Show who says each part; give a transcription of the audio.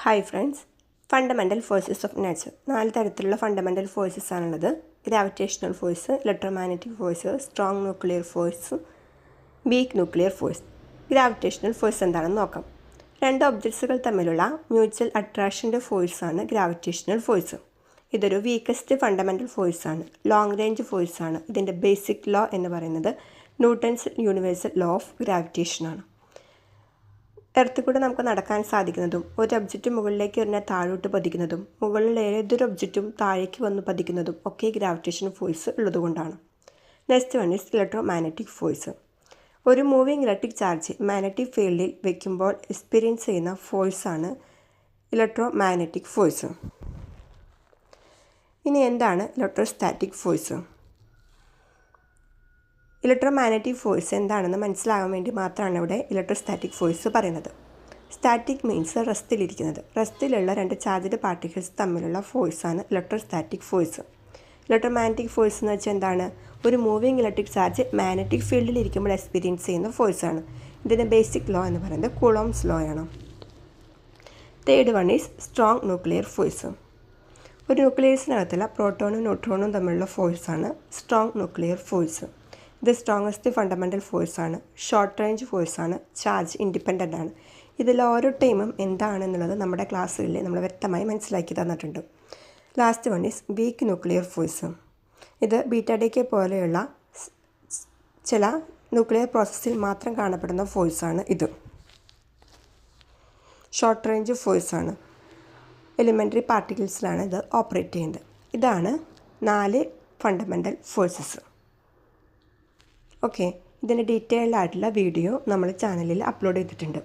Speaker 1: Hi friends, fundamental forces of nature. 4 തരത്തിലുള്ള fundamental forces ആണുള്ളത്. Gravitational force, electromagnetic force, strong nuclear force, weak nuclear force. Gravitational force എന്താണെന്ന് നോക്കാം. 2 ഒബ്ജക്ട്സുകൾ തമ്മിലുള്ള mutual അട്രാക്ഷൻ്റെ ഫോഴ്സാണ് ഗ്രാവിറ്റേഷണൽ ഫോഴ്സ്. ഇതൊരു വീക്കസ്റ്റ് ഫണ്ടമെൻ്റൽ ഫോഴ്സാണ്. ലോങ് റേഞ്ച് ഫോഴ്സാണ്. ഇതിൻ്റെ ബേസിക് ലോ എന്ന് പറയുന്നത് ന്യൂട്ടൺസ് യൂണിവേഴ്സൽ ലോ ഓഫ് ഗ്രാവിറ്റേഷനാണ്. എർത്തിൽ കൂടെ നമുക്ക് നടക്കാൻ സാധിക്കുന്നതും ഒരു ഒബ്ജക്റ്റ് മുകളിലേക്ക് എറിഞ്ഞാൽ താഴോട്ട് പതിക്കുന്നതും മുകളിൽ ഏതൊരു ഒബ്ജക്റ്റും താഴേക്ക് വന്ന് പതിക്കുന്നതും ഒക്കെ ഗ്രാവിറ്റേഷൻ ഫോഴ്സ് ഉള്ളതുകൊണ്ടാണ്. Next one is electromagnetic force. ഒരു മൂവിങ് ഇലക്ട്രിക് ചാർജ് മാഗ്നറ്റിക് ഫീൽഡിൽ വയ്ക്കുമ്പോൾ എക്സ്പീരിയൻസ് ചെയ്യുന്ന ഫോഴ്സാണ് ഇലക്ട്രോമാഗ്നറ്റിക് ഫോഴ്സ്. ഇനി എന്താണ് ഇലക്ട്രോസ്റ്റാറ്റിക് ഫോഴ്സ്? ഇലക്ട്രോമാഗ്നറ്റിക് ഫോഴ്സ് എന്താണെന്ന് മനസ്സിലാകാൻ വേണ്ടി മാത്രമാണ് ഇവിടെ ഇലക്ട്രോസ്റ്റാറ്റിക് ഫോഴ്സ് പറയുന്നത്. സ്റ്റാറ്റിക് മീൻസ് റെസ്റ്റിലിരിക്കുന്നത്. റെസ്റ്റിലുള്ള 2 ചാർജ്ഡ് പാർട്ടിക്കിൾസ് തമ്മിലുള്ള ഫോഴ്സാണ് ഇലക്ട്രോസ്റ്റാറ്റിക് ഫോഴ്സ്. ഇലക്ട്രോമാഗ്നറ്റിക് ഫോഴ്സ് എന്ന് വെച്ചാൽ എന്താണ്? ഒരു മൂവിങ് ഇലക്ട്രിക് ചാർജ് മാഗ്നറ്റിക് ഫീൽഡിൽ ഇരിക്കുമ്പോൾ എക്സ്പീരിയൻസ് ചെയ്യുന്ന ഫോഴ്സാണ്. ഇതിൻ്റെ ബേസിക് ലോ എന്ന് പറയുന്നത് കൂളോംസ് ലോ ആണ്. Third one is strong nuclear force. ഒരു ന്യൂക്ലിയസിനകത്തുള്ള പ്രോട്ടോണും ന്യൂട്രോണും തമ്മിലുള്ള ഫോഴ്സാണ് സ്ട്രോങ് ന്യൂക്ലിയർ ഫോഴ്സ്. ഇത് സ്ട്രോങ്ങസ്റ്റ് ഫണ്ടമെൻ്റൽ ഫോഴ്സാണ്. ഷോർട്ട് റേഞ്ച് ഫോഴ്സാണ്. ചാർജ് ഇൻഡിപെൻഡൻ്റ് ആണ്. ഇതിൽ ഓരോ ടൈമും എന്താണെന്നുള്ളത് നമ്മുടെ ക്ലാസ്സുകളിൽ നമ്മൾ വ്യക്തമായി മനസ്സിലാക്കി തന്നിട്ടുണ്ട്. Last one is weak nuclear force. ഇത് ബീറ്റാ ഡീക്കേ പോലെയുള്ള ചില ന്യൂക്ലിയർ പ്രോസസ്സിൽ മാത്രം കാണപ്പെടുന്ന ഫോഴ്സാണ് ഇത്. ഷോർട്ട് റേഞ്ച് ഫോഴ്സാണ്. എലിമെൻ്ററി പാർട്ടിക്കിൾസിലാണ് ഇത് ഓപ്പറേറ്റ് ചെയ്യുന്നത്. ഇതാണ് 4 ഫണ്ടമെൻ്റൽ ഫോഴ്സസ്. ഓക്കെ, ഇതിൻ്റെ ഡീറ്റെയിൽഡ് ആയിട്ടുള്ള വീഡിയോ നമ്മൾ ചാനലിൽ അപ്ലോഡ് ചെയ്തിട്ടുണ്ട്.